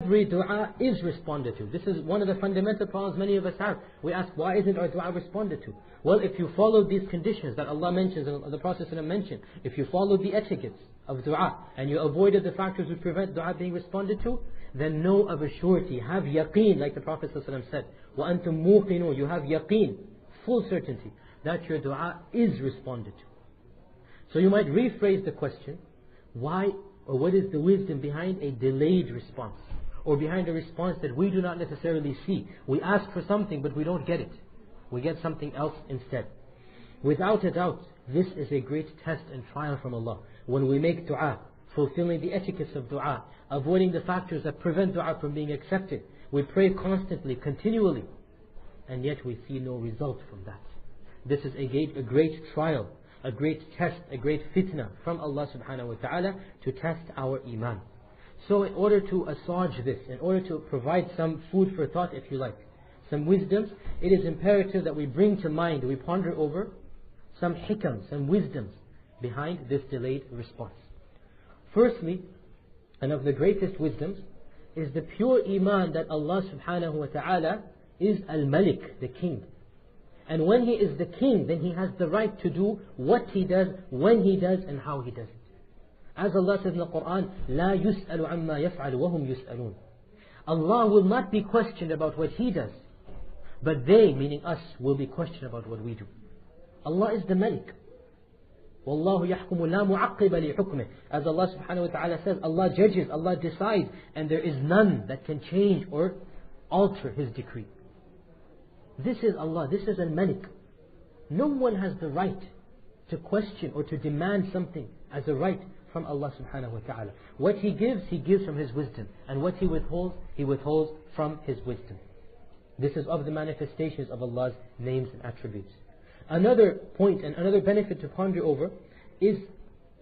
Every dua is responded to. This is one of the fundamental problems many of us have. We ask, why isn't our dua responded to? Well, if you follow these conditions that Allah mentions and the Prophet ﷺ mentioned, if you follow the etiquettes of dua and you avoided the factors which prevent dua being responded to, then know of a surety, have yaqeen, like the Prophet ﷺ said, وَأَنْتُمْ مُوقِنُونَ, you have yaqeen, full certainty, that your dua is responded to. So you might rephrase the question, why or what is the wisdom behind a delayed response? Or behind a response that we do not necessarily see. We ask for something but we don't get it. We get something else instead. Without a doubt, this is a great test and trial from Allah. When we make dua, fulfilling the etiquettes of dua, avoiding the factors that prevent dua from being accepted, we pray constantly, continually, and yet we see no result from that. This is a great trial, a great test, a great fitna from Allah subhanahu wa ta'ala to test our iman. So in order to assuage this, in order to provide some food for thought, if you like, some wisdoms, it is imperative that we bring to mind, we ponder over some hikam, some wisdoms behind this delayed response. Firstly, and of the greatest wisdoms, is the pure iman that Allah subhanahu wa ta'ala is Al-Malik, the king. And when He is the king, then He has the right to do what He does, when He does, and how He does it. As Allah says in the Quran, لا يسأل عما يفعل وهم يسألون. Allah will not be questioned about what He does, but they, meaning us, will be questioned about what we do. Allah is the Malik. وَاللَّهُ يَحْكُمُ لَا مُعَقِّبَ لِحُكْمِهِ. As Allah subhanahu wa ta'ala says, Allah judges, Allah decides, and there is none that can change or alter His decree. This is Allah, this is Al-Malik. No one has the right to question or to demand something as a right from Allah subhanahu wa ta'ala. What He gives from His wisdom. And what He withholds from His wisdom. This is of the manifestations of Allah's names and attributes. Another point and another benefit to ponder over is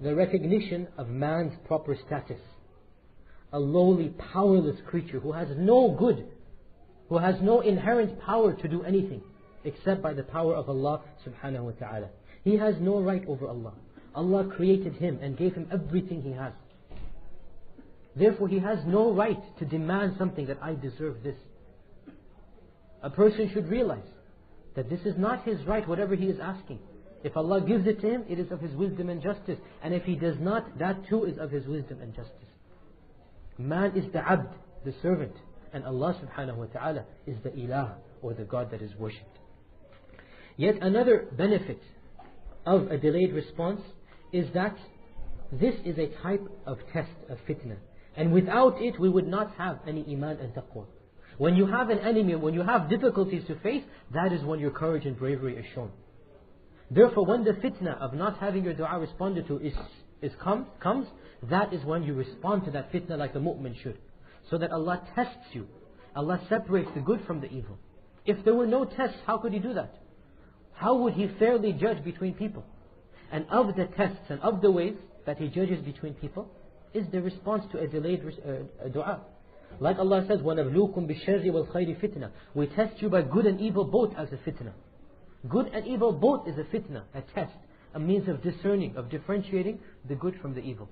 the recognition of man's proper status. A lowly, powerless creature who has no good, who has no inherent power to do anything except by the power of Allah subhanahu wa ta'ala. He has no right over Allah. Allah created him and gave him everything he has. Therefore he has no right to demand something that I deserve this. A person should realize that this is not his right, whatever he is asking. If Allah gives it to him, it is of His wisdom and justice. And if He does not, that too is of His wisdom and justice. Man is the abd, the servant. And Allah subhanahu wa ta'ala is the ilah, or the God that is worshipped. Yet another benefit of a delayed response is that this is a type of test, of fitna. And without it, we would not have any iman and taqwa. When you have an enemy, when you have difficulties to face, that is when your courage and bravery is shown. Therefore, when the fitna of not having your dua responded to comes, that is when you respond to that fitna like a mu'min should. So that Allah tests you. Allah separates the good from the evil. If there were no tests, how could He do that? How would He fairly judge between people? And of the tests and of the ways that He judges between people is the response to a delayed dua. Like Allah says, وَنَبْلُوكُمْ بِالشَّرِّ وَالْخَيْرِ fitna. We test you by good and evil both as a fitna. Good and evil both is a fitna, a test, a means of discerning, of differentiating the good from the evil.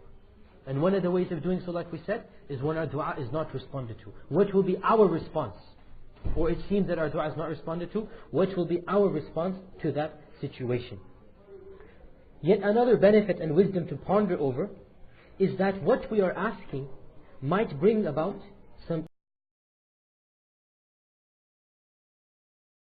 And one of the ways of doing so, like we said, is when our dua is not responded to. What will be our response? Or it seems that our dua is not responded to, what will be our response to that situation? Yet another benefit and wisdom to ponder over is that what we are asking might bring about some